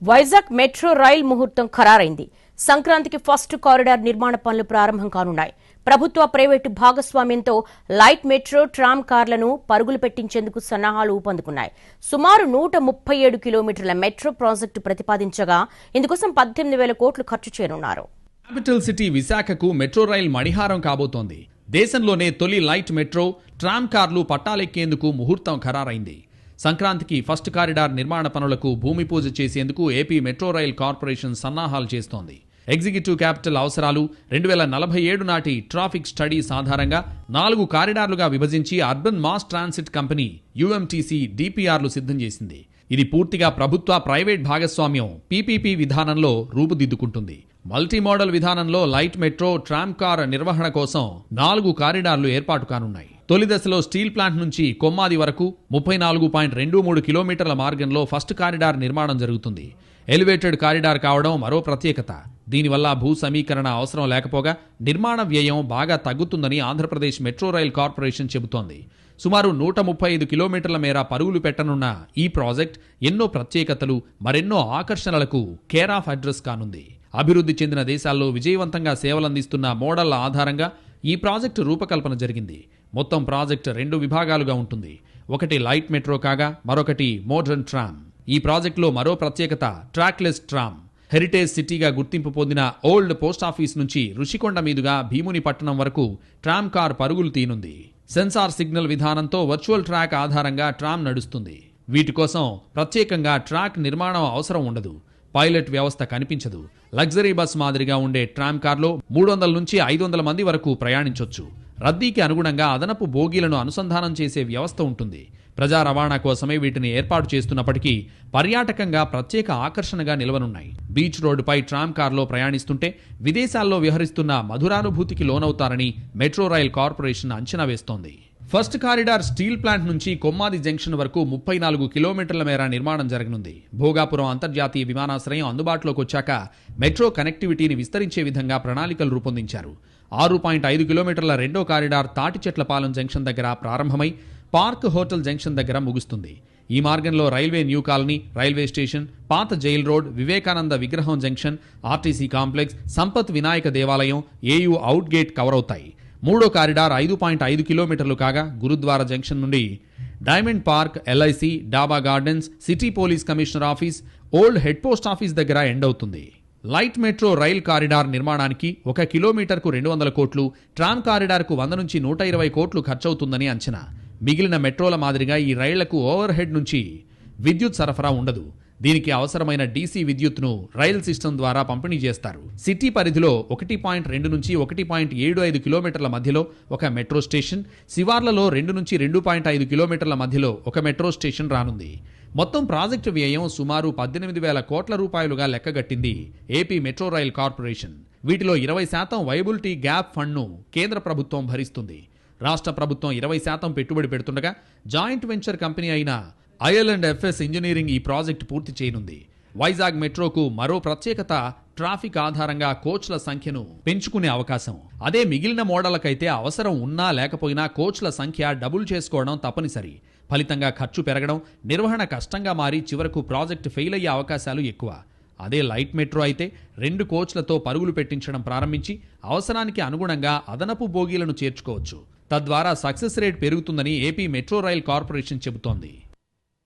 Vizag metro rail ముహూర్తం ఖరారైంది. సంక్రాంతికి first corridor నిర్మాణ పనులు ప్రారంభం కానున్నాయి. ప్రభుత్వ ప్రైవేటు భాగస్వామ్యంతో లైట్ మెట్రో ట్రామ్ కార్లను పరుగులు పెట్టించేందుకు సన్నాహాలు ఊపందుకున్నాయి. సుమారు 137 కిలోమీటర్ల మెట్రో ప్రాజెక్టు ప్రతిపాదించగా ఇందుకోసం 18,000 కోట్లు ఖర్చు చేయనున్నారు. క్యాపిటల్ సిటీ విశాఖకు మెట్రో రైల్ మణిహారం కాబోతోంది. దేశంలోనే తొలి లైట్ మెట్రో ట్రామ్ కార్లు పట్టాలెక్కేందుకు ముహూర్తం ఖరారైంది. సంక్రాంతికి ఫస్ట్ కారిడార్ నిర్మాణ పనులకు భూమి పూజ చేసేందుకు ఏపీ మెట్రో రైల్ కార్పొరేషన్ సన్నాహాలు చేస్తోంది. ఎగ్జిక్యూటివ్ క్యాపిటల్ అవసరాలు 2047 నాటి ట్రాఫిక్ స్టడీస్ ఆధారంగా 4 కారిడార్లుగా విభజించి అర్బన్ మాస్ ట్రాన్సిట్ కంపెనీ యుఎంటీసీ డిపిఆర్లు సిద్ధం చేసింది. ఇది పూర్తిగా ప్రభుత్వ ప్రైవేట్ భాగస్వామ్యం పీపీపీ విధానంలో రూపుదిద్దుకుంటుంది. మల్టీ మోడల్ విధానంలో లైట్ మెట్రో ట్రామ్ కార్ నిర్వహణ కోసం 4 కారిడార్లు ఏర్పాటు కానున్నాయి. తొలి దశలో స్టీల్ ప్లాంట్ నుంచి కొమ్మాది వరకు 34.23 కిలోమీటర్ల మార్గంలో ఫస్ట్ కారిడార్ నిర్మాణం జరుగుతుంది. ఎలివేటెడ్ కారిడార్ కావడం మరో ప్రత్యేకత. దీనివల్ల భూ సమీకరణ అవసరం లేకపోగా నిర్మాణ వ్యయం బాగా తగ్గుతుందని ఆంధ్రప్రదేశ్ మెట్రో రైల్ కార్పొరేషన్ చెబుతోంది. సుమారు 135 కిలోమీటర్ల మేర పరుగులు పెట్టనున్న ఈ ప్రాజెక్ట్ ఎన్నో ప్రత్యేకతలు, మరెన్నో ఆకర్షణలకు కేర్ ఆఫ్ అడ్రస్ కానుంది. అభివృద్ధి చెందిన దేశాల్లో విజయవంతంగా సేవలందిస్తున్న మోడళ్ల ఆధారంగా ఈ ప్రాజెక్టు రూపకల్పన జరిగింది. మొత్తం ప్రాజెక్టు 2 విభాగాలుగా ఉంటుంది. ఒకటి లైట్ మెట్రో కాగా మరొకటి మోడర్న్ ట్రామ్. ఈ ప్రాజెక్టులో మరో ప్రత్యేకత ట్రాక్లెస్ ట్రామ్. హెరిటేజ్ సిటీగా గుర్తింపు పొందిన ఓల్డ్ పోస్టాఫీస్ నుంచి రుషికొండ మీదుగా భీమునిపట్టణం వరకు ట్రామ్ కార్ పరుగులు తీనుంది. సెన్సార్ సిగ్నల్ విధానంతో వర్చువల్ ట్రాక్ ఆధారంగా ట్రామ్ నడుస్తుంది. వీటి కోసం ప్రత్యేకంగా ట్రాక్ నిర్మాణం అవసరం ఉండదు. పైలట్ వ్యవస్థ కనిపించదు. లగ్జరీ బస్ మాదిరిగా ఉండే ట్రామ్ కార్లో 300 నుంచి 500 మంది వరకు ప్రయాణించొచ్చు. రద్దీకి అనుగుణంగా అదనపు బోగీలను అనుసంధానం చేసే వ్యవస్థ ఉంటుంది. ప్రజా రవాణా కోసమే వీటిని ఏర్పాటు చేస్తున్నప్పటికీ పర్యాటకంగా ప్రత్యేక ఆకర్షణగా నిలవనున్నాయి. బీచ్ రోడ్డుపై ట్రామ్ కార్లో ప్రయాణిస్తుంటే విదేశాల్లో విహరిస్తున్న మధురానుభూతికి లోనవుతారని మెట్రో రైల్ కార్పొరేషన్ అంచనా వేస్తోంది. ఫస్ట్ కారిడార్ స్టీల్ ప్లాంట్ నుంచి కొమ్మాది జంక్షన్ వరకు 34 కిలోమీటర్ల మేర నిర్మాణం జరగనుంది. భోగాపురం అంతర్జాతీయ విమానాశ్రయం అందుబాటులోకి వచ్చాక మెట్రో కనెక్టివిటీని విస్తరించే విధంగా ప్రణాళికలు రూపొందించారు. 6.5 కిలోమీటర్ల రెండో కారిడార్ తాటిచెట్లపాలెం జంక్షన్ దగ్గర ప్రారంభమై పార్క్ హోటల్ జంక్షన్ దగ్గర ముగుస్తుంది. ఈ మార్గంలో railway new colony, railway station, పాత జైల్ రోడ్, వివేకానంద విగ్రహం junction, RTC complex, Sampath Vinayaka దేవాలయం, ఏయూ అవుట్ గేట్ కవర్ అవుతాయి. మూడో కారిడార్ 5.5 కిలోమీటర్లు కాగా గురుద్వారా జంక్షన్ నుండి డైమండ్ పార్క్, ఎల్ఐసి, డాబా gardens, city police commissioner office, old head post office దగ్గర ఎండ్ అవుతుంది. లైట్ మెట్రో రైల్ కారిడార్ నిర్మాణానికి 1 కిలోమీటర్కు 200 కోట్లు, ట్రామ్ కారిడార్కు 100 నుంచి 120 కోట్లు ఖర్చవుతుందని అంచనా. మిగిలిన మెట్రోల మాదిరిగా ఈ రైళ్లకు ఓవర్ హెడ్ నుంచి విద్యుత్ సరఫరా ఉండదు. దీనికి అవసరమైన డీసీ విద్యుత్ను రైల్ సిస్టమ్ ద్వారా పంపిణీ చేస్తారు. సిటీ పరిధిలో 1.2 నుంచి 1.75 కిలోమీటర్ల మధ్యలో ఒక మెట్రో స్టేషన్, శివార్లలో 2 నుంచి 2.5 కిలోమీటర్ల మధ్యలో ఒక మెట్రో స్టేషన్ రానుంది. మొత్తం ప్రాజెక్టు వ్యయం సుమారు 18,000 కోట్ల రూపాయలుగా లెక్కగట్టింది ఏపీ మెట్రో రైల్ కార్పొరేషన్. వీటిలో 20% వైబిలిటీ గ్యాప్ ఫండ్ను కేంద్ర ప్రభుత్వం భరిస్తుంది. రాష్ట్ర ప్రభుత్వం 20% పెట్టుబడి పెడుతుండగా జాయింట్ వెంచర్ కంపెనీ అయిన IL&FS ఇంజనీరింగ్ ఈ ప్రాజెక్టు పూర్తి చేయనుంది. వైజాగ్ మెట్రోకు మరో ప్రత్యేకత ట్రాఫిక్ ఆధారంగా కోచ్ల సంఖ్యను పెంచుకునే అవకాశం. అదే మిగిలిన మోడళ్లకైతే అవసరం ఉన్నా లేకపోయినా కోచ్ల సంఖ్య డబుల్ చేసుకోవడం తప్పనిసరి. ఫలితంగా ఖర్చు పెరగడం, నిర్వహణ కష్టంగా మారి చివరకు ప్రాజెక్టు ఫెయిల్ అయ్యే అవకాశాలు ఎక్కువ. అదే లైట్ మెట్రో అయితే 2 కోచ్లతో పరుగులు పెట్టించడం ప్రారంభించి అవసరానికి అనుగుణంగా అదనపు బోగీలను చేర్చుకోవచ్చు. తద్వారా సక్సెస్ రేట్ పెరుగుతుందని ఏపీ మెట్రో రైల్ కార్పొరేషన్ చెబుతోంది.